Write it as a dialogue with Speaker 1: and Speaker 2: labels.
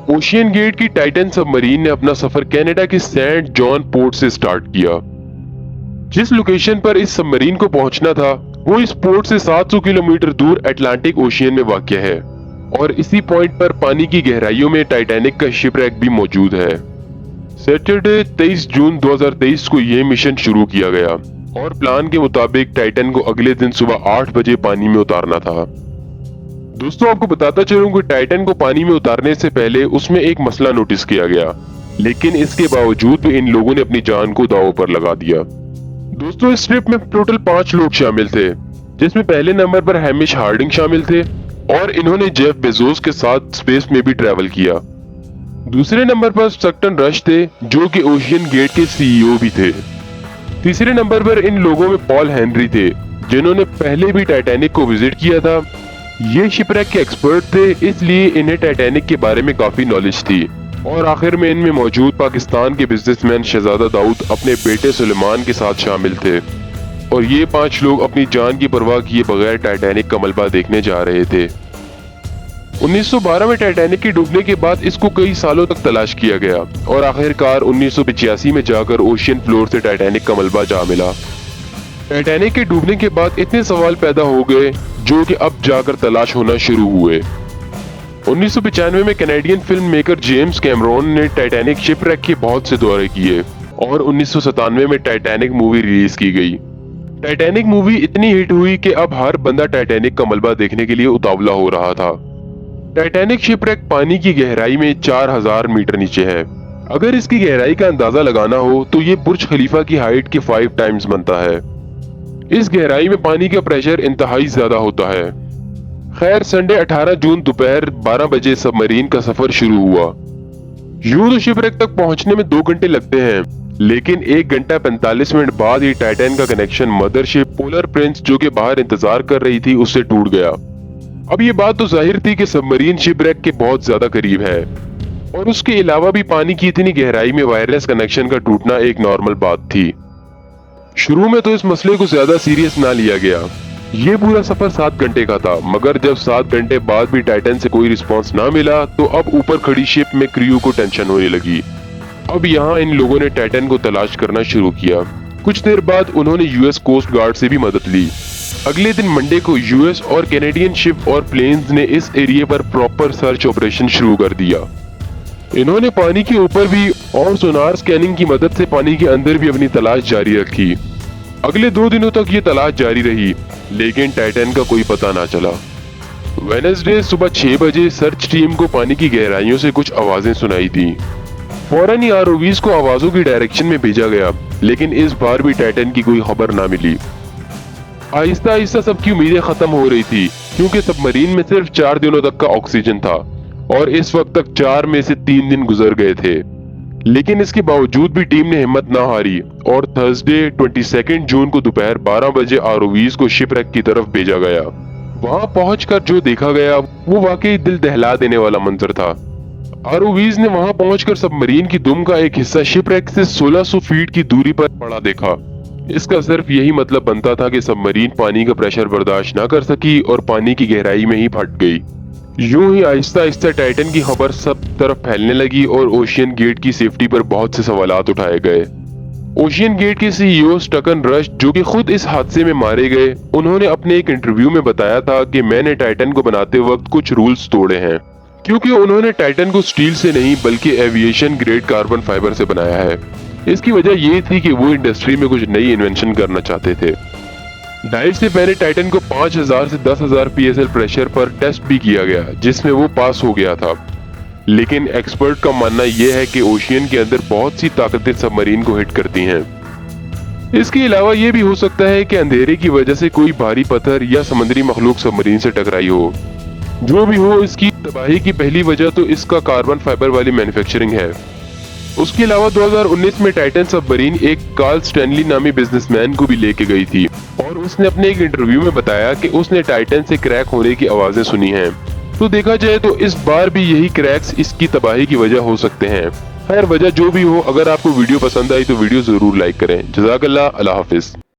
Speaker 1: Ocean gate की Titan submarine ने अपना सफर कनाडा के सेंट जॉन पोर्ट से स्टार्ट किया। जिस लोकेशन पर इस सबमरीन को पहुंचना था वो इस पोर्ट से 700 किलोमीटर दूर अटलांटिक ओशियन में वाक़या है और इसी पॉइंट पर पानी की गहराइयों में टाइटैनिक का शिपरेक भी मौजूद है। सैटरडे 23 जून 2023 को यह मिशन शुरू किया गया और प्लान के मुताबिक टाइटन को अगले दिन सुबह 8 बजे पानी में उतारना था। दोस्तों, आपको बताता चलूं कि टाइटन को पानी में उतारने से पहले उसमें एक मसला नोटिस किया गया, लेकिन इसके बावजूद भी इन लोगों ने अपनी जान को दांव पर लगा दिया। दोस्तों, इस ट्रिप में टोटल 5 लोग शामिल थे, जिसमें पहले नंबर पर हैमिश हार्डिंग शामिल थे और इन्होंने जेफ बेजोस के साथ स्पेस में भी ट्रैवल किया। दूसरे नंबर पर सक्टन रश थे, जो कि ओशियन गेट के सीईओ भी थे। तीसरे नंबर पर इन लोगों में पॉल हेनरी थे, जिन्होंने पहले भी टाइटैनिक को विजिट किया था। ये शिपरेक के एक्सपर्ट थे, इसलिए इन्हें टाइटैनिक के बारे में काफी नॉलेज थी। और आखिर में इनमें मौजूद पाकिस्तान के बिजनेसमैन शहजादा दाऊद अपने बेटे सुलेमान के साथ शामिल थे और ये 5 लोग अपनी जान की परवाह किए बगैर टाइटैनिक का मलबा देखने जा रहे थे। 1912 में टाइटैनिक के डूबने के बाद इसको कई सालों तक तलाश किया गया और आखिरकार 1985 में जाकर ओशियन फ्लोर से टाइटैनिक का मलबा जा मिला। टाइटैनिक के डूबने के बाद इतने सवाल पैदा हो गए जो कि अब जाकर तलाश होना शुरू हुए। 1995 में Canadian film maker James Cameron ने टाइटैनिक शिपरेक के बहुत से दौरे किए और 1997 में टाइटैनिक मूवी रिलीज की गई। टाइटैनिक मूवी इतनी हिट हुई कि अब हर बंदा टाइटैनिक का मलबा देखने के लिए उतावला हो रहा था। टाइटैनिक शिपरेक पानी की गहराई में 4000 मीटर नीचे है। अगर इसकी गहराई का अंदाजा लगाना हो तो ये बुर्ज खलीफा की हाइट के 5 टाइम्स बनता है। इस गहराई में पानी का प्रेशर इंतहाई ज्यादा होता है। खैर, संडे 18 जून दोपहर 12 बजे सबमरीन का सफर शुरू हुआ। यूं तो शिपरेक तक पहुंचने में 2 घंटे लगते हैं, लेकिन 1 घंटा 45 मिनट बाद ही टाइटन का कनेक्शन मदरशिप पोलर प्रिंस, जो कि बाहर इंतजार कर रही थी, उससे टूट गया। अब ये बात तो जाहिर थी कि सबमरीन शिपरेक के बहुत ज्यादा करीब है और उसके अलावा भी पानी की इतनी गहराई में वायरलेस कनेक्शन का टूटना एक नॉर्मल बात थी। शुरू में तो इस मसले को ज्यादा सीरियस ना लिया गया। ये पूरा सफर 7 घंटे का था, मगर जब 7 घंटे बाद भी टाइटन से कोई रिस्पांस ना मिला तो अब ऊपर खड़ी शिप में क्रू को टेंशन होने लगी। अब यहाँ इन लोगों ने टाइटन को तलाश करना शुरू किया। कुछ देर बाद उन्होंने यूएस कोस्ट गार्ड से भी मदद ली। अगले दिन मंडे को यूएस और कैनेडियन शिप और प्लेन्स ने इस एरिया पर प्रॉपर सर्च ऑपरेशन शुरू कर दिया। इन्होंने पानी के ऊपर भी और सोनार स्कैनिंग की मदद से पानी के अंदर भी अपनी तलाश जारी रखी। अगले 2 दिनों तक ये तलाश जारी रही, लेकिन टाइटन का कोई पता ना चला। वेडनेसडे सुबह 6 बजे सर्च टीम को पानी की गहराइयों से कुछ आवाजें सुनाई दी। फौरन ही आरओवीज को आवाजों की डायरेक्शन में भेजा गया, लेकिन इस बार भी टाइटन की कोई खबर ना मिली। आहिस्ता आहिस्ता सबकी उम्मीदें खत्म हो रही थी, क्योंकि सबमरीन में सिर्फ 4 दिनों तक का ऑक्सीजन था और इस वक्त तक 4 में से 3 दिन गुजर गए थे। लेकिन इसके बावजूद भी टीम ने हिम्मत ना हारी और थर्सडे 22 जून को दोपहर 12 बजे आरओवीज को शिपरेक की तरफ भेजा गया। वहां पहुंचकर जो देखा गया वो वाकई दिल दहला देने वाला मंजर था। आरओवीज ने वहां पहुंचकर सबमरीन की दुम का एक हिस्सा शिपरेक से 1600 फीट की दूरी पर पड़ा देखा। इसका सिर्फ यही मतलब बनता था कि सबमरीन पानी का प्रेशर बर्दाश्त ना कर सकी और पानी की गहराई में ही फट गई। यूं ही आहिस्ता आहिस्ता टाइटन की खबर सब तरफ फैलने लगी और ओशियन गेट की सेफ्टी पर बहुत से सवालात उठाए गए। ओशियन गेट के सीईओ स्टकन रश, जो कि खुद इस हादसे में मारे गए, उन्होंने अपने एक इंटरव्यू में बताया था कि मैंने टाइटन को बनाते वक्त कुछ रूल्स तोड़े हैं, क्योंकि उन्होंने टाइटन को स्टील से नहीं बल्कि एविएशन ग्रेड कार्बन फाइबर से बनाया है। इसकी वजह ये थी कि वो इंडस्ट्री में कुछ नई इन्वेंशन करना चाहते थे। डाइव से पहले टाइटन को 5000 से 10,000 पीएसएल प्रेशर पर टेस्ट भी किया गया, जिसमें वो पास हो गया था। लेकिन एक्सपर्ट का मानना यह है कि ओशियन के अंदर बहुत सी ताकतें सबमरीन को हिट करती हैं। इसके अलावा यह भी हो सकता है कि अंधेरे की वजह से कोई भारी पत्थर या समुद्री मखलूक सबमरीन से टकराई हो। जो भी हो, इसकी तबाही की पहली वजह तो इसका कार्बन फाइबर वाली मैन्युफैक्चरिंग है। उसके अलावा 2019 में टाइटन सबमरीन एक कार्ल स्टैनली नामी बिजनेसमैन को भी लेके गई थी और उसने अपने एक इंटरव्यू में बताया कि उसने टाइटन से क्रैक होने की आवाजें सुनी हैं। तो देखा जाए तो इस बार भी यही क्रैक्स इसकी तबाही की वजह हो सकते हैं। खैर, वजह जो भी हो, अगर आपको वीडियो पसंद आई तो वीडियो जरूर लाइक करें। जज़ाकल्लाह, अल्लाह हाफिज।